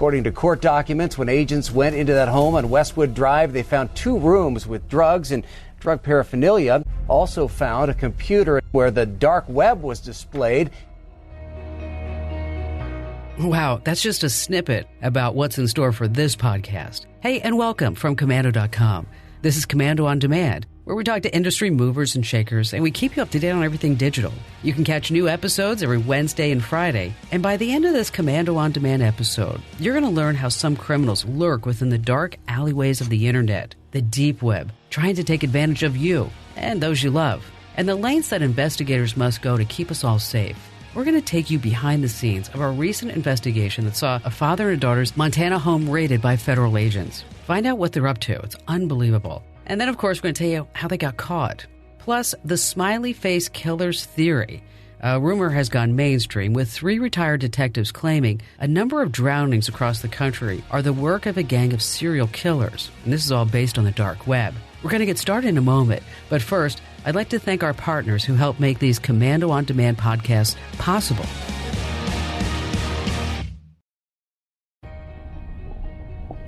According to court documents, when agents went into that home on Westwood Drive, they found 2 rooms with drugs and drug paraphernalia. Also found a computer where the dark web was displayed. Wow, that's just a snippet about what's in store for this podcast. Hey, and welcome from Commando.com. This is Commando on Demand, where we talk to industry movers and shakers, and we keep you up to date on everything digital. You can catch new episodes every Wednesday and Friday, and by the end of this Commando on Demand episode, you're going to learn how some criminals lurk within the dark alleyways of the internet, the deep web, trying to take advantage of you and those you love, and the lengths that investigators must go to keep us all safe. We're going to take you behind the scenes of a recent investigation that saw a father and a daughter's Montana home raided by federal agents. Find out what they're up to. It's unbelievable. And then, of course, we're going to tell you how they got caught. Plus, the Smiley Face Killers theory. A rumor has gone mainstream, with 3 retired detectives claiming a number of drownings across the country are the work of a gang of serial killers. And this is all based on the dark web. We're going to get started in a moment. But first, I'd like to thank our partners who help make these Commando on Demand podcasts possible.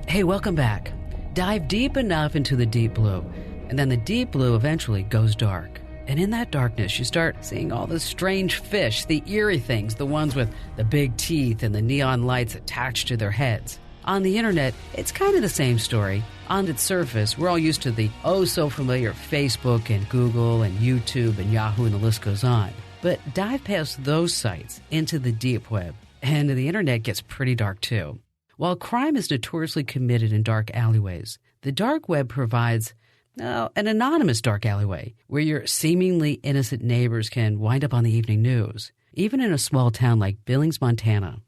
Hey, welcome back. Dive deep enough into the deep blue, and then the deep blue eventually goes dark. And in that darkness, you start seeing all the strange fish, the eerie things, the ones with the big teeth and the neon lights attached to their heads. On the internet, it's kind of the same story. On its surface, we're all used to the oh-so-familiar Facebook and Google and YouTube and Yahoo, and the list goes on. But dive past those sites into the deep web, and the internet gets pretty dark too. While crime is notoriously committed in dark alleyways, the dark web provides an anonymous dark alleyway where your seemingly innocent neighbors can wind up on the evening news, even in a small town like Billings, Montana.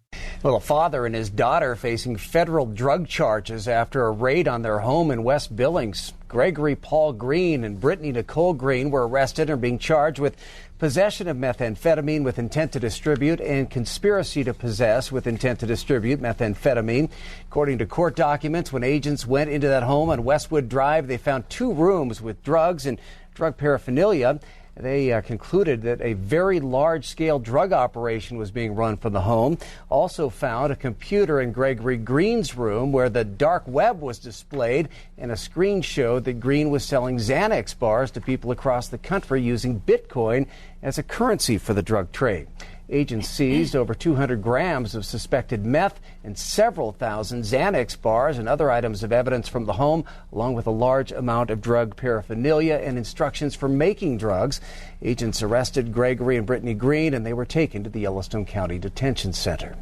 Well, a father and his daughter facing federal drug charges after a raid on their home in West Billings. Gregory Paul Green and Brittany Nicole Green were arrested and are being charged with possession of methamphetamine with intent to distribute and conspiracy to possess with intent to distribute methamphetamine. According to court documents, when agents went into that home on Westwood Drive, they found 2 rooms with drugs and drug paraphernalia. They concluded that a very large-scale drug operation was being run from the home. Also found a computer in Gregory Green's room where the dark web was displayed, and a screen showed that Green was selling Xanax bars to people across the country using Bitcoin as a currency for the drug trade. Agents seized over 200 grams of suspected meth and several thousand Xanax bars and other items of evidence from the home, along with a large amount of drug paraphernalia and instructions for making drugs. Agents arrested Gregory and Brittany Green, and they were taken to the Yellowstone County Detention Center.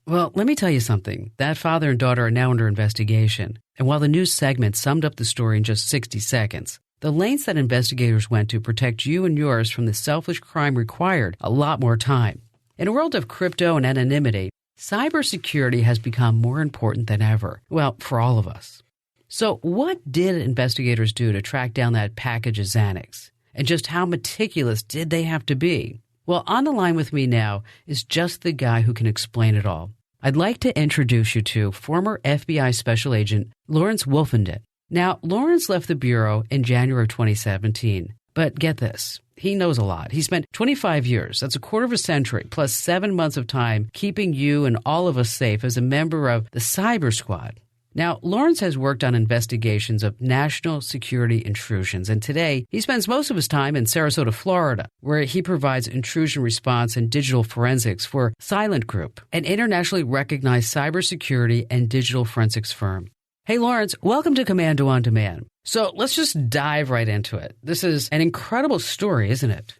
Well, let me tell you something. That father and daughter are now under investigation. And while the news segment summed up the story in just 60 seconds, the lengths that investigators went to protect you and yours from the selfish crime required a lot more time. In a world of crypto and anonymity, cybersecurity has become more important than ever. Well, for all of us. So what did investigators do to track down that package of Xanax? And just how meticulous did they have to be? Well, on the line with me now is just the guy who can explain it all. I'd like to introduce you to former FBI Special Agent Lawrence Wolfenden. Now, Lawrence left the Bureau in January of 2017. But get this, he knows a lot. He spent 25 years, that's a quarter of a century, plus 7 months of time keeping you and all of us safe as a member of the Cyber Squad. Now, Lawrence has worked on investigations of national security intrusions, and today he spends most of his time in Sarasota, Florida, where he provides intrusion response and digital forensics for Silent Group, an internationally recognized cybersecurity and digital forensics firm. Hey, Lawrence, welcome to Commando on Demand. So let's just dive right into it. This is an incredible story, isn't it?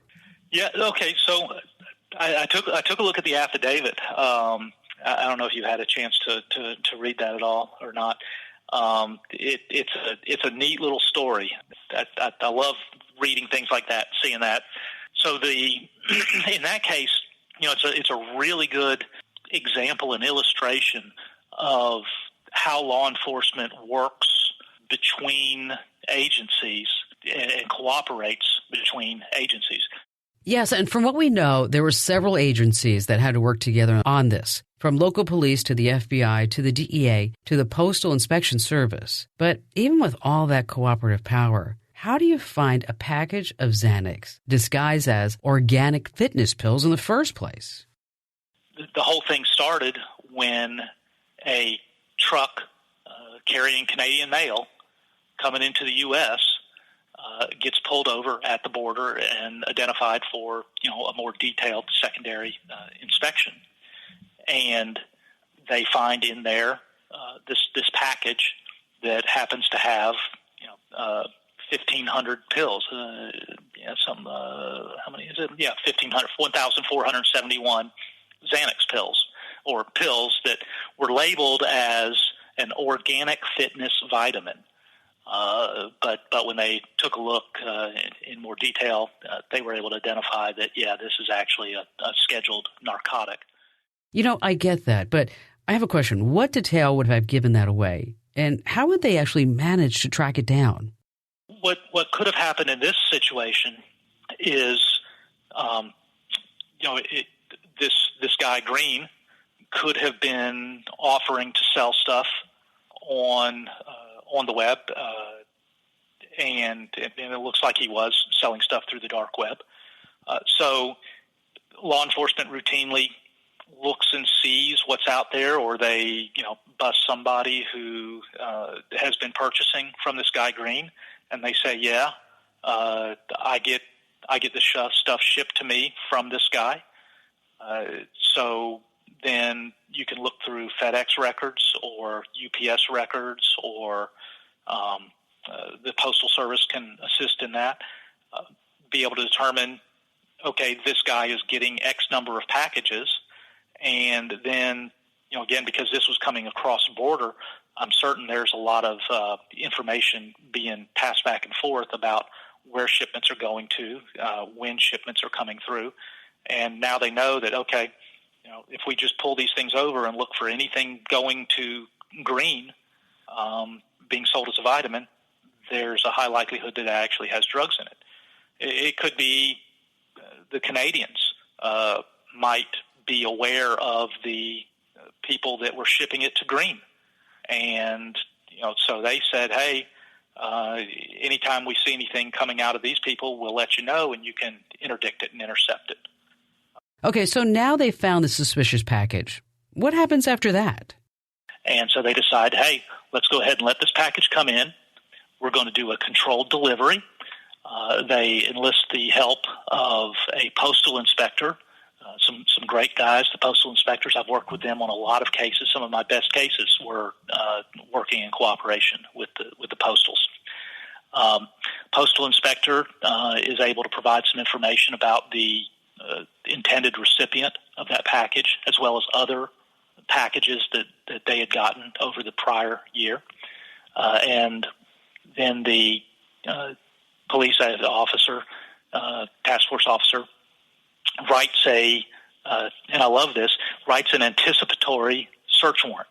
Yeah. Okay. So I took a look at the affidavit. I don't know if you had a chance to read that at all or not. It's a neat little story. I love reading things like that, seeing that. So in that case, it's a really good example and illustration of how law enforcement works between agencies and cooperates between agencies. Yes, and from what we know, there were several agencies that had to work together on this, from local police to the FBI to the DEA to the Postal Inspection Service. But even with all that cooperative power, how do you find a package of Xanax disguised as organic fitness pills in the first place? The whole thing started when a truck carrying Canadian mail coming into the U.S. Gets pulled over at the border and identified for a more detailed secondary inspection, and they find in there this package that happens to have 1,500 pills. How many is it? Yeah, 1,471 Xanax pills, or pills that were labeled as an organic fitness vitamin. But when they took a look in more detail, they were able to identify that, this is actually a scheduled narcotic. I get that, but I have a question. What detail would have given that away? And how would they actually manage to track it down? What could have happened in this situation is, this guy Green could have been offering to sell stuff on the web, and it looks like he was selling stuff through the dark web. So law enforcement routinely looks and sees what's out there, or they bust somebody who has been purchasing from this guy Green, and they say, I get this stuff shipped to me from this guy. So then you can look through FedEx records or UPS records, or the Postal Service can assist in that, be able to determine, okay, this guy is getting X number of packages, and then, again, because this was coming across the border, I'm certain there's a lot of information being passed back and forth about where shipments are going to, when shipments are coming through, and now they know that, okay, if we just pull these things over and look for anything going to Green, being sold as a vitamin, there's a high likelihood that it actually has drugs in it. It could be the Canadians might be aware of the people that were shipping it to Green, and so they said, hey, anytime we see anything coming out of these people, we'll let you know, and you can interdict it and intercept it. Okay, so now they found the suspicious package. What happens after that? And so they decide, hey, let's go ahead and let this package come in. We're going to do a controlled delivery. They enlist the help of a postal inspector, some great guys, the postal inspectors. I've worked with them on a lot of cases. Some of my best cases were working in cooperation with the postals. Postal inspector is able to provide some information about the intended recipient of that package, as well as other packages that they had gotten over the prior year. And then the police officer, task force officer, writes and I love this, writes an anticipatory search warrant.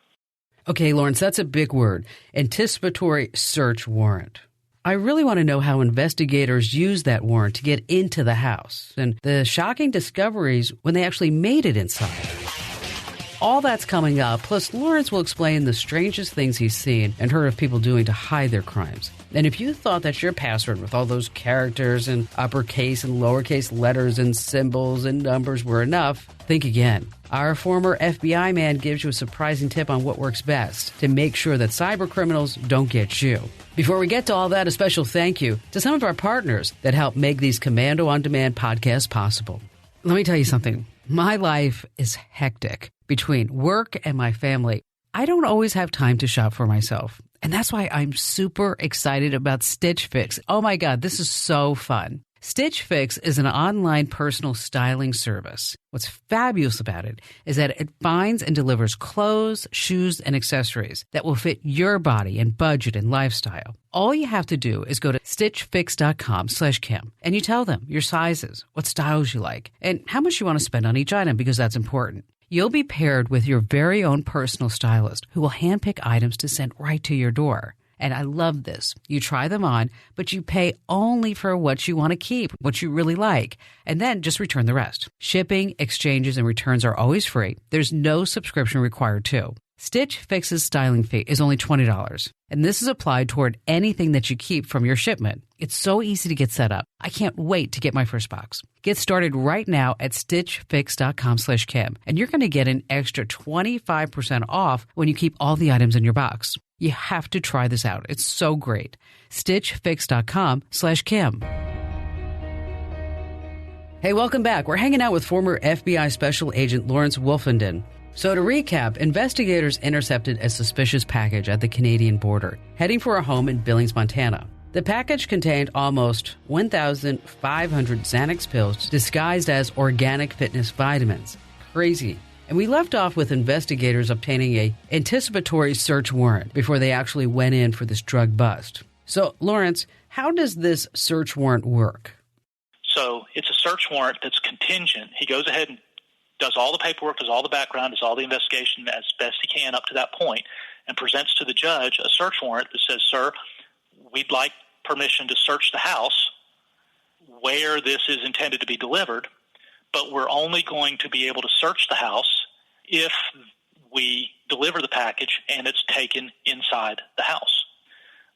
Okay, Lawrence, that's a big word. Anticipatory search warrant. I really want to know how investigators used that warrant to get into the house and the shocking discoveries when they actually made it inside. All that's coming up, plus Lawrence will explain the strangest things he's seen and heard of people doing to hide their crimes. And if you thought that your password with all those characters and uppercase and lowercase letters and symbols and numbers were enough, think again. Our former FBI man gives you a surprising tip on what works best to make sure that cyber criminals don't get you. Before we get to all that, a special thank you to some of our partners that help make these Commando On Demand podcasts possible. Let me tell you something. My life is hectic. Between work and my family, I don't always have time to shop for myself. And that's why I'm super excited about Stitch Fix. Oh my God, this is so fun. Stitch Fix is an online personal styling service. What's fabulous about it is that it finds and delivers clothes, shoes, and accessories that will fit your body and budget and lifestyle. All you have to do is go to stitchfix.com/Kim and you tell them your sizes, what styles you like, and how much you want to spend on each item, because that's important. You'll be paired with your very own personal stylist who will handpick items to send right to your door. And I love this. You try them on, but you pay only for what you want to keep, what you really like, and then just return the rest. Shipping, exchanges, and returns are always free. There's no subscription required, too. Stitch Fix's styling fee is only $20, and this is applied toward anything that you keep from your shipment. It's so easy to get set up. I can't wait to get my first box. Get started right now at stitchfix.com/Kim, and you're going to get an extra 25% off when you keep all the items in your box. You have to try this out. It's so great. stitchfix.com/Kim. Hey, welcome back. We're hanging out with former FBI Special Agent Lawrence Wolfenden. So to recap, investigators intercepted a suspicious package at the Canadian border, heading for a home in Billings, Montana. The package contained almost 1,500 Xanax pills disguised as organic fitness vitamins. Crazy. And we left off with investigators obtaining a anticipatory search warrant before they actually went in for this drug bust. So, Lawrence, how does this search warrant work? So it's a search warrant that's contingent. He goes ahead and does all the paperwork, does all the background, does all the investigation as best he can up to that point, and presents to the judge a search warrant that says, sir, we'd like permission to search the house where this is intended to be delivered, but we're only going to be able to search the house if we deliver the package and it's taken inside the house.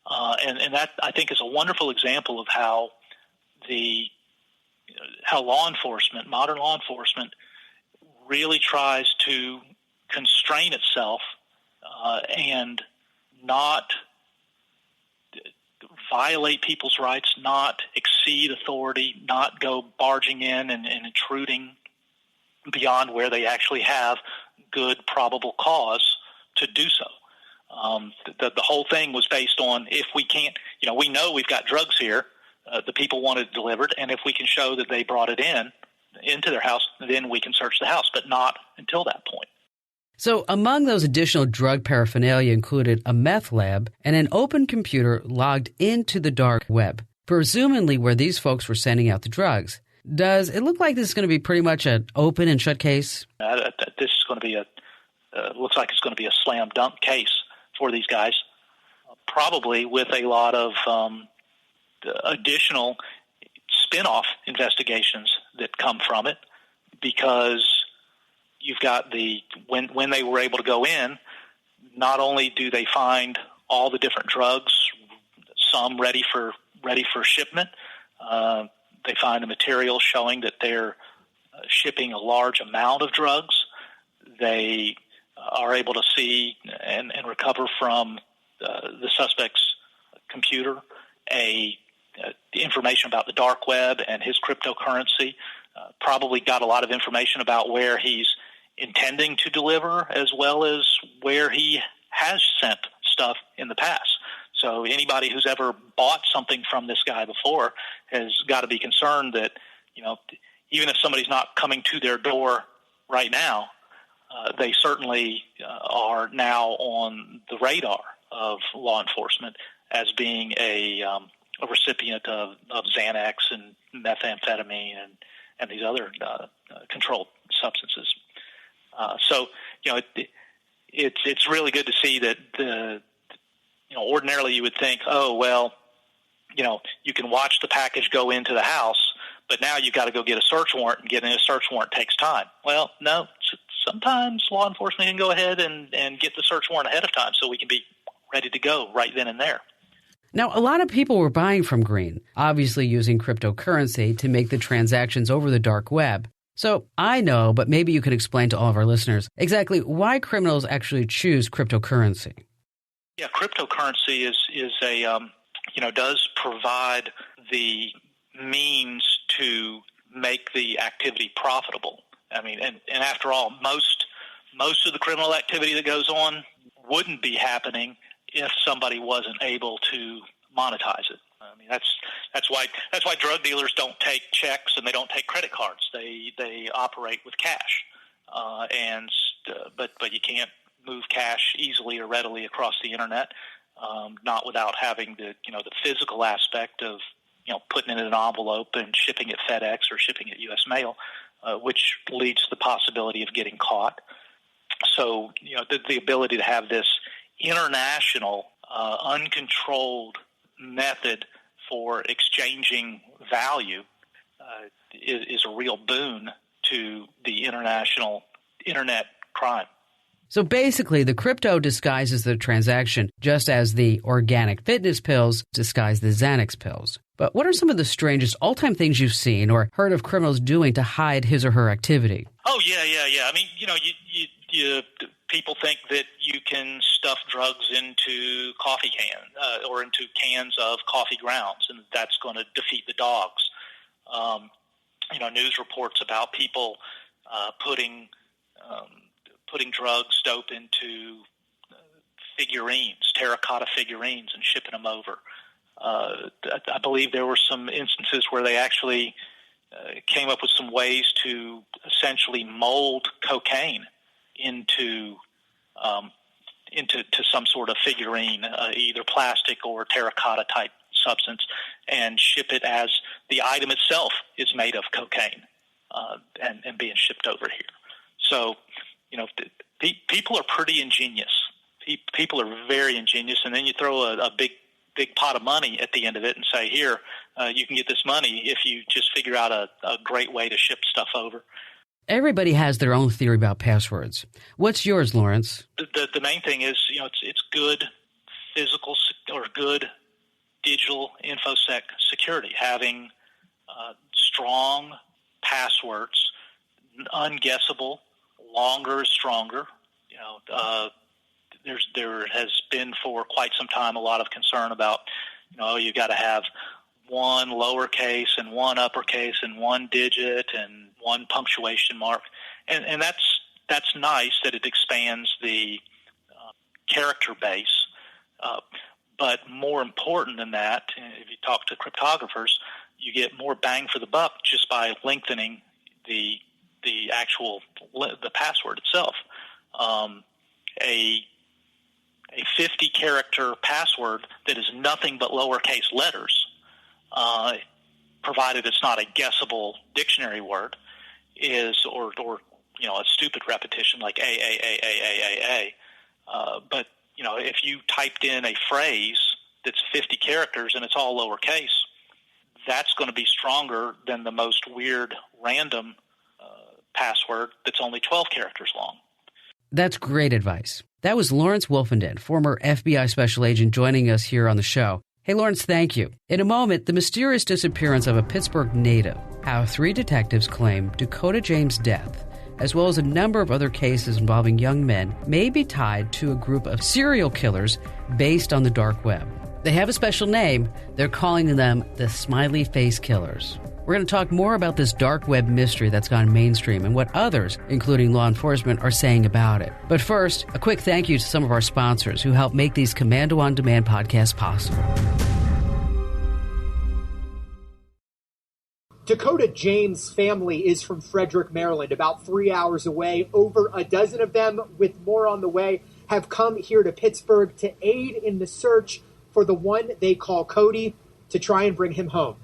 And that, I think, is a wonderful example of how law enforcement, modern law enforcement, really tries to constrain itself and not violate people's rights, not exceed authority, not go barging in and intruding beyond where they actually have good probable cause to do so. The whole thing was based on, if we can't, we know we've got drugs here, the people want it delivered, and if we can show that they brought it into their house, then we can search the house, but not until that point. So among those additional drug paraphernalia included a meth lab and an open computer logged into the dark web, presumably where these folks were sending out the drugs. Does it look like this is going to be pretty much an open and shut case? This is going to be looks like it's going to be a slam dunk case for these guys, probably with a lot of additional spin-off investigations that come from it, because you've got when they were able to go in, not only do they find all the different drugs, some ready for shipment, they find the material showing that they're shipping a large amount of drugs. They are able to see and recover from the suspect's computer information about the dark web and his cryptocurrency. Probably got a lot of information about where he's intending to deliver, as well as where he has sent stuff in the past. So anybody who's ever bought something from this guy before has got to be concerned that, even if somebody's not coming to their door right now, they certainly are now on the radar of law enforcement as being a recipient of Xanax and methamphetamine and these other controlled substances. So it's really good to see that ordinarily you would think, oh, well, you can watch the package go into the house, but now you've got to go get a search warrant, and getting a search warrant takes time. Well, no, sometimes law enforcement can go ahead and get the search warrant ahead of time so we can be ready to go right then and there. Now, a lot of people were buying from Green, obviously using cryptocurrency to make the transactions over the dark web. So I know, but maybe you could explain to all of our listeners exactly why criminals actually choose cryptocurrency. Yeah, cryptocurrency is does provide the means to make the activity profitable. I mean, and after all, most of the criminal activity that goes on wouldn't be happening if somebody wasn't able to monetize it. I mean, that's why drug dealers don't take checks and they don't take credit cards. They operate with cash, but you can't move cash easily or readily across the internet, not without having the physical aspect of putting it in an envelope and shipping it FedEx or shipping it U.S. mail, which leads to the possibility of getting caught. So the ability to have this international, uncontrolled method for exchanging value is a real boon to the international internet crime. So basically, the crypto disguises the transaction just as the organic fitness pills disguise the Xanax pills. But what are some of the strangest all-time things you've seen or heard of criminals doing to hide his or her activity? Oh, yeah. I mean, you people think that you can stuff drugs into coffee cans or into cans of coffee grounds, and that's going to defeat the dogs. News reports about people putting drugs dope into figurines, terracotta figurines, and shipping them over. I believe there were some instances where they actually came up with some ways to essentially mold cocaine into some sort of figurine, either plastic or terracotta type substance, and ship it as the item itself is made of cocaine and being shipped over here. So, people are pretty ingenious. People are very ingenious, and then you throw a big pot of money at the end of it and say, here, you can get this money if you just figure out a great way to ship stuff over. Everybody has their own theory about passwords. What's yours, Lawrence? The main thing is, it's good physical or good digital infosec security, having strong passwords, unguessable, longer is stronger. There has been for quite some time a lot of concern about, you got to have one lowercase and one uppercase and one digit and one punctuation mark, and that's nice that it expands the character base. But more important than that, if you talk to cryptographers, you get more bang for the buck just by lengthening the password itself. A 50-character password that is nothing but lowercase letters, provided it's not a guessable dictionary word, is or a stupid repetition like A. But if you typed in a phrase that's 50 characters and it's all lowercase, that's going to be stronger than the most weird random password that's only 12 characters long. That's great advice. That was Lawrence Wolfenden, former FBI special agent, joining us here on the show. Hey, Lawrence, thank you. In a moment, the mysterious disappearance of a Pittsburgh native, how 3 detectives claim Dakota James' death, as well as a number of other cases involving young men, may be tied to a group of serial killers based on the dark web. They have a special name. They're calling them the Smiley Face Killers. We're going to talk more about this dark web mystery that's gone mainstream and what others, including law enforcement, are saying about it. But first, a quick thank you to some of our sponsors who help make these Commando On Demand podcasts possible. Dakota James' family is from Frederick, Maryland, about 3 hours away. Over a dozen of them, with more on the way, have come here to Pittsburgh to aid in the search for the one they call Cody, to try and bring him home.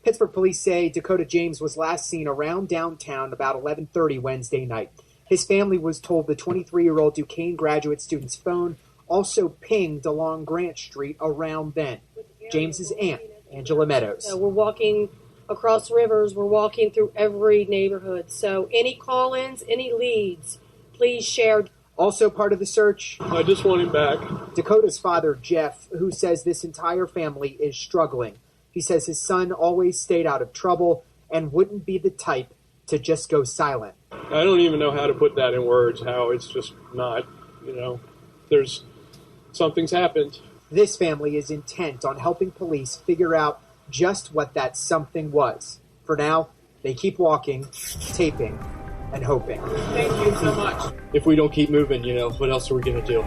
Pittsburgh police say Dakota James was last seen around downtown about 11:30 Wednesday night. His family was told the 23-year-old Duquesne graduate student's phone also pinged along Grant Street around then. James's aunt, Angela Meadows. We're walking across rivers. We're walking through every neighborhood. So any call-ins, any leads, please share. Also part of the search, I just want him back. Dakota's father, Jeff, who says this entire family is struggling. He says his son always stayed out of trouble and wouldn't be the type to just go silent. I don't even know how to put that in words, how it's just not, something's happened. This family is intent on helping police figure out just what that something was. For now, they keep walking, taping, and hoping. Thank you so much. If we don't keep moving, what else are we going to do?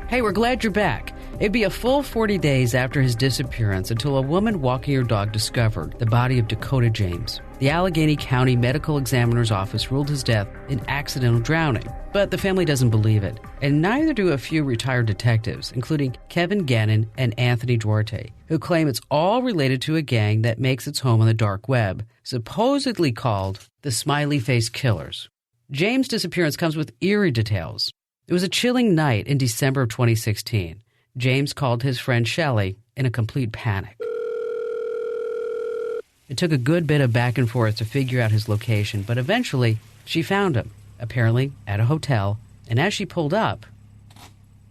Hey, we're glad you're back. It'd be a full 40 days after his disappearance until a woman walking her dog discovered the body of Dakota James. The Allegheny County Medical Examiner's Office ruled his death an accidental drowning, but the family doesn't believe it, and neither do a few retired detectives, including Kevin Gannon and Anthony Duarte, who claim it's all related to a gang that makes its home on the dark web, supposedly called the Smiley Face Killers. James' disappearance comes with eerie details. It was a chilling night in December of 2016. James called his friend Shelley in a complete panic. It took a good bit of back and forth to figure out his location, but eventually She found him, apparently at a hotel, and as she pulled up,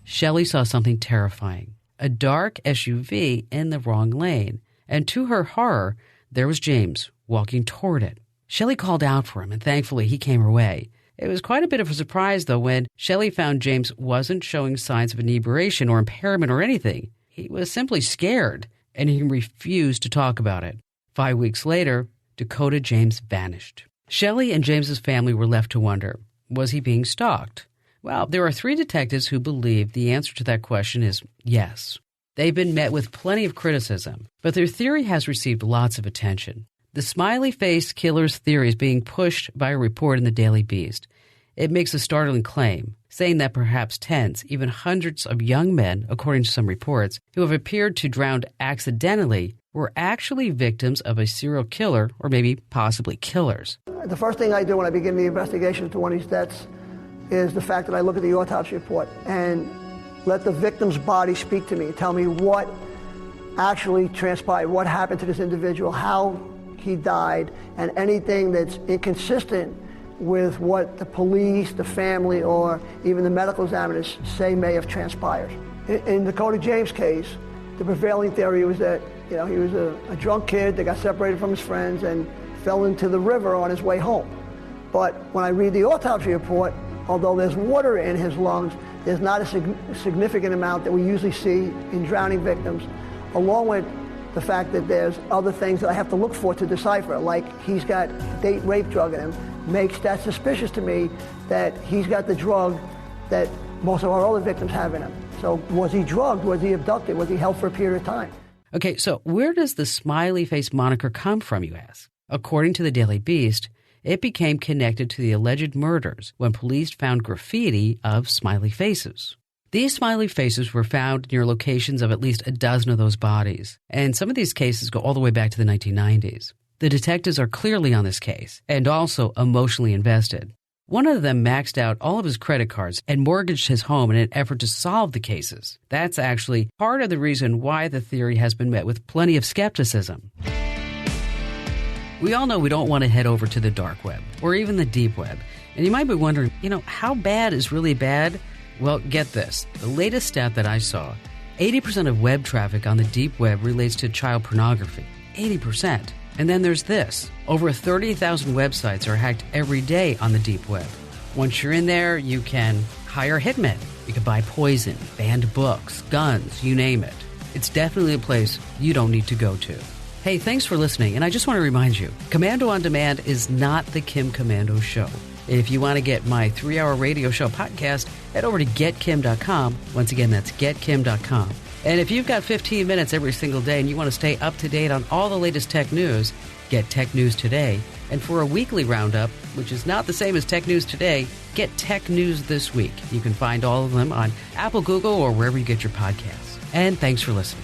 Shelley saw something terrifying. A dark SUV in the wrong lane. And to her horror, there was James walking toward it. Shelley called out for him, and thankfully he came her way. It was quite a bit of a surprise, though, when Shelley found James wasn't showing signs of inebriation or impairment or anything. He was simply scared, and he refused to talk about it. 5 weeks later, Dakota James vanished. Shelley and James's family were left to wonder, was he being stalked? Well, there are 3 detectives who believe the answer to that question is yes. They've been met with plenty of criticism, but their theory has received lots of attention. The Smiley Face Killers theory is being pushed by a report in the Daily Beast. It makes a startling claim, saying that perhaps tens, even hundreds of young men, according to some reports, who have appeared to drown accidentally were actually victims of a serial killer or maybe possibly killers. The first thing I do when I begin the investigation into one of these deaths is the fact that I look at the autopsy report and let the victim's body speak to me, tell me what actually transpired, what happened to this individual, how he died, and anything that's inconsistent with what the police, the family, or even the medical examiners say may have transpired. In Dakota James' case, the prevailing theory was that he was a drunk kid that got separated from his friends and fell into the river on his way home. But when I read the autopsy report, although there's water in his lungs, there's not a significant amount that we usually see in drowning victims, along with the fact that there's other things that I have to look for to decipher, like he's got date rape drug in him, makes that suspicious to me that he's got the drug that most of our other victims have in him. So was he drugged? Was he abducted? Was he held for a period of time? Okay, so where does the Smiley Face moniker come from, you ask? According to the Daily Beast, it became connected to the alleged murders when police found graffiti of smiley faces. These smiley faces were found near locations of at least a dozen of those bodies, and some of these cases go all the way back to the 1990s. The detectives are clearly on this case and also emotionally invested. One of them maxed out all of his credit cards and mortgaged his home in an effort to solve the cases. That's actually part of the reason why the theory has been met with plenty of skepticism. We all know we don't want to head over to the dark web or even the deep web. And you might be wondering, how bad is really bad? Well, get this. The latest stat that I saw, 80% of web traffic on the deep web relates to child pornography. 80%. And then there's this. Over 30,000 websites are hacked every day on the deep web. Once you're in there, you can hire hitmen. You can buy poison, banned books, guns, you name it. It's definitely a place you don't need to go to. Hey, thanks for listening, and I just want to remind you, Commando on Demand is not the Kim Commando Show. If you want to get my 3-hour radio show podcast, head over to getkim.com. Once again, that's getkim.com. And if you've got 15 minutes every single day and you want to stay up to date on all the latest tech news, get Tech News Today. And for a weekly roundup, which is not the same as Tech News Today, get Tech News This Week. You can find all of them on Apple, Google, or wherever you get your podcasts. And thanks for listening.